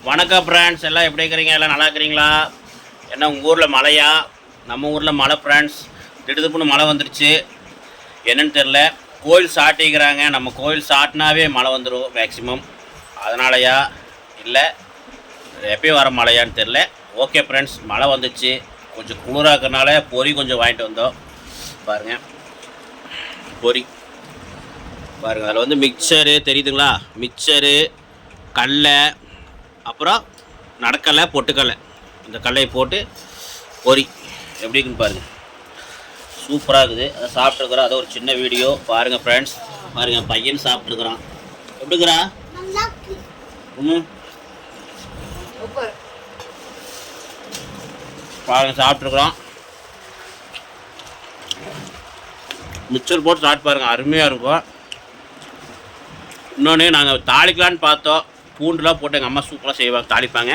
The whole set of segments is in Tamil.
வணக்கம் ஃப்ரெண்ட்ஸ், எல்லாம் எப்படி இருக்கிறீங்க? எல்லாம் நல்லா இருக்கிறீங்களா? என்ன உங்கள் ஊரில் மழையா? நம்ம ஊரில் மழை ஃப்ரெண்ட்ஸ். திடுதுப்புன்னு மழை வந்துருச்சு. என்னன்னு தெரில. கோயில் சாட்டிக்கிறாங்க. நம்ம கோயில் சாட்டினாவே மழை வந்துடும் மேக்ஸிமம். அதனாலயா இல்லை எப்பயும் வர மழையான்னு தெரில. ஓகே ஃப்ரெண்ட்ஸ், மழை வந்துச்சு. கொஞ்சம் குளிராக இருக்கிறனால பொரி கொஞ்சம் வாங்கிட்டு வந்தோம். பாருங்கள், பொரி பாருங்கள். அதில் வந்து மிக்சரு தெரியுதுங்களா? மிக்சரு, கடலை, அப்புறம் நடக்கலை, பொட்டுக்கடலை, இந்த கடலையை போட்டு பொரி எப்படி இருக்குன்னு பாருங்கள். சூப்பராக இருக்குது. அதை சாப்பிட்ருக்குறோம். அதை ஒரு சின்ன வீடியோ பாருங்கள் ஃப்ரெண்ட்ஸ். பாருங்கள், பையன் சாப்பிட்ருக்குறான். எப்படிங்கிறா? பாருங்கள், சாப்பிட்ருக்குறோம். மிக்சர் போட்டு சாப்பிட்டு பாருங்கள், அருமையாக இருக்கும். இன்னொன்று நாங்கள் தாளிக்கலான்னு பார்த்தோம். பூண்டுலாம் போட்டு எங்கள் அம்மா சூப்பராக செய்வாங்க, தாளிப்பாங்க.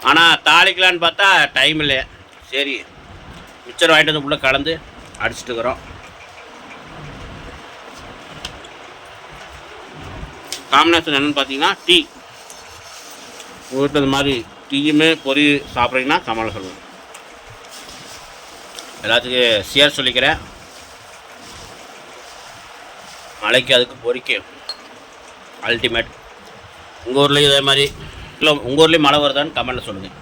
ஆனால் தாளிக்கலான்னு பார்த்தா டைம் இல்லை. சரி, மிக்சர் வாங்கிட்டு வந்து உள்ளே கலந்து அடிச்சுட்டுக்கிறோம். காம்பினேஷன் என்னென்னு பார்த்தீங்கன்னா டீ. உங்கள் வீட்டில் இந்த மாதிரி டீயுமே பொரி சாப்பிட்றீங்கன்னா கமலை சொல்லுங்கள். எல்லாத்துக்கும் ஷேர் சொல்லிக்கிறேன். மழைக்கு அதுக்கு பொரிக்க அல்டிமேட். உங்கள் ஊர்லேயும் இதே மாதிரி இல்லை, உங்கள் ஊர்லேயும் மழை வருதான்னு கமெண்ட்டில் சொல்லுங்கள்.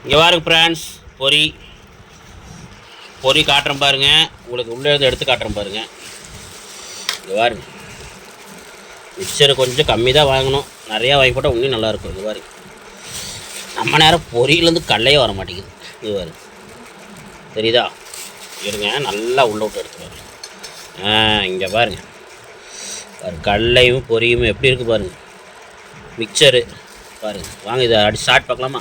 இங்கே பாருங்க ஃப்ரெண்ட்ஸ், பொரி காட்டுறேன் பாருங்கள். உங்களுக்கு உள்ளே இருந்து எடுத்து காட்டுறேன் பாருங்கள். இங்கே பாருங்க, மிக்சர் கொஞ்சம் கம்மி தான் வாங்கணும். நிறையா வாங்கி போட்டால் இன்னும் நல்லாயிருக்கும். இது பாருங்க, நம்ம நேரம் பொரியிலேருந்து கடலையே வர மாட்டேங்குது. இது பாருங்க, தெரியுதா? இருங்க, நல்லா உள்ளே விட்டு எடுத்துப்பாரு. இங்கே பாருங்க, கடலையும் பொரியும் எப்படி இருக்குது பாருங்கள். மிக்சரு பாருங்கள். வாங்க, இதை அடி ஸ்டார்ட் பார்க்கலாமா?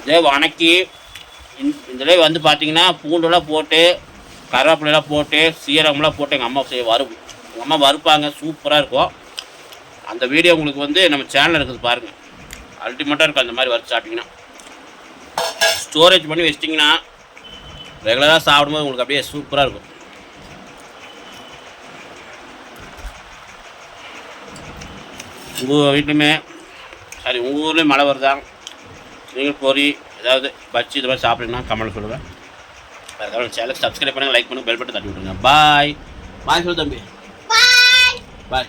இதே வணக்கி இதிலே வந்து பார்த்தீங்கன்னா பூண்டெல்லாம் போட்டு, கருவேப்பிலையெல்லாம் போட்டு, சீரகம்லாம் போட்டு எங்கள் அம்மா எங்கள் அம்மா வறுப்பாங்க. சூப்பராக இருக்கும். அந்த வீடியோ உங்களுக்கு வந்து நம்ம சேனலில் இருக்குது பாருங்கள். அல்டிமேட்டாக இருக்கும். அந்த மாதிரி வறுத்து சாப்பிட்டிங்கன்னா, ஸ்டோரேஜ் பண்ணி வச்சிட்டிங்கன்னா ரெகுலராக சாப்பிடும்போது உங்களுக்கு அப்படியே சூப்பராக இருக்கும். உங்கள் வீட்லையுமே சரி, உங்கள் ஊர்லேயும் மழை வருதா? நீங்கள் பொரி ஏதாவது பச்சி இது மாதிரி சாப்பிட்றீங்கன்னா கமெண்ட் சொல்லுவேன். அதுக்கப்புறம் சேனலுக்கு சப்ஸ்கிரைப் பண்ணுங்கள், லைக் பண்ணுங்கள், பெல் பட்டன் தட்டி விட்டுருங்க. பாய் பாய் சொல்லு தம்பி. பாய்.